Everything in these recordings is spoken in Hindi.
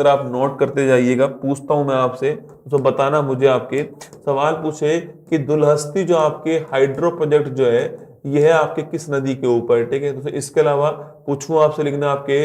अंदर आप नोट करते जाइएगा। पूछता हूं मैं आपसे तो बताना मुझे। आपके सवाल पूछे कि दुलहस्ती जो आपके हाइड्रो प्रोजेक्ट जो है यह है आपके किस नदी के ऊपर, ठीक है। तो इसके अलावा पूछूं आपसे लिखना आपके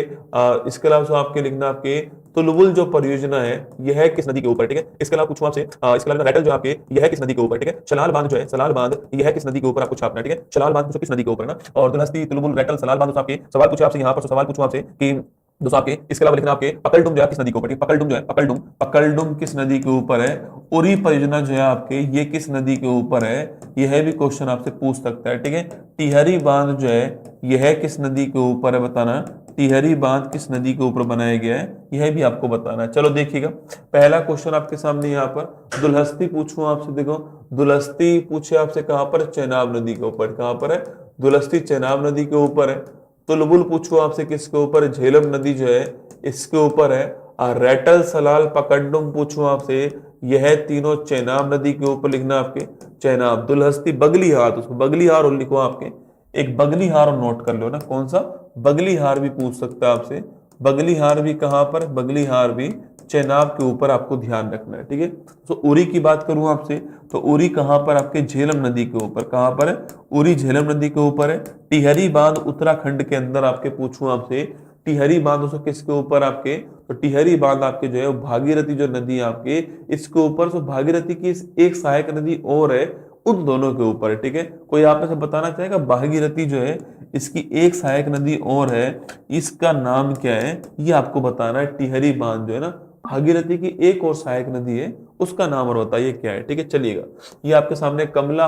इसके अलावा आपके लिखना आपके तुलबुल जो परियोजना है यह है किस नदी के ऊपर, ठीक है। इसके अलावा पूछूं आपसे इसके अलावा रैटल जो आपके यह है किस नदी के ऊपर, ठीक है। शलाल बांध जो है, सलाल बांध यह है किस नदी के ऊपर आपको छापना है, ठीक है। शलाल बांध पूछो किस नदी के ऊपर ना, और दुलहस्ती तुलबुल रैटल सलाल बांध आपके सवाल पूछे आपसे यहाँ पर। सवाल पूछूं आपसे कि दोस्तों आपके इसके अलावा लिखना आपके पकलडुम जो है किस नदी के ऊपर, ठीक है। पकलडुम जो है, पकलडुम पकलडुम किस नदी के ऊपर है। उरी परियोजना जो है आपके ये किस नदी के ऊपर है, यह भी क्वेश्चन आपसे पूछ सकता है, ठीक है। टिहरी बांध जो है यह किस नदी के ऊपर है बताना। टिहरी बांध किस नदी के ऊपर बनाया गया है यह भी आपको बताना है। चलो देखिएगा पहला क्वेश्चन आपके सामने यहाँ पर दुलहस्ती पूछूं आपसे। देखो दुलहस्ती पूछे आपसे कहां पर, चेनाब नदी के ऊपर। कहां पर है, दुलहस्ती चेनाब नदी के ऊपर है। तुलबुल पूछो आपसे किसके ऊपर, झेलम नदी जो है इसके ऊपर है। और रैटल सलाल पकड़डुम पूछो आपसे, यह तीनों चेनाब नदी के ऊपर लिखना आपके। चेनाब दुलहस्ती बगली हार, तो उसको बगली हार और लिखो आपके। एक बगली हार और नोट कर लो ना, कौन सा, बगली हार भी पूछ सकता है आपसे। बगली हार भी कहां पर, बगली हार भी चेनाब के ऊपर आपको ध्यान रखना है, ठीक है। तो उरी की बात करूं आपसे तो उरी कहां पर आपके, झेलम नदी के ऊपर। कहां पर है, उरी झेलम नदी के ऊपर है। टिहरी बांध उत्तराखंड के अंदर आपके पूछूं आपसे, टिहरी बांध उसको किसके ऊपर आपके, तो टिहरी बांध आपके जो है भागीरथी जो नदी है आपके इसके ऊपर। तो भागीरथी की एक सहायक नदी और है उन दोनों के ऊपर है, ठीक है। कोई आप में से बताना चाहेगा भागीरथी जो है इसकी एक सहायक नदी और है, इसका नाम क्या है ये आपको बताना है। टिहरी बांध जो है ना भागीरथी की एक और सहायक नदी है उसका नाम और बताइए क्या है, ठीक है। चलिएगा ये आपके सामने कमला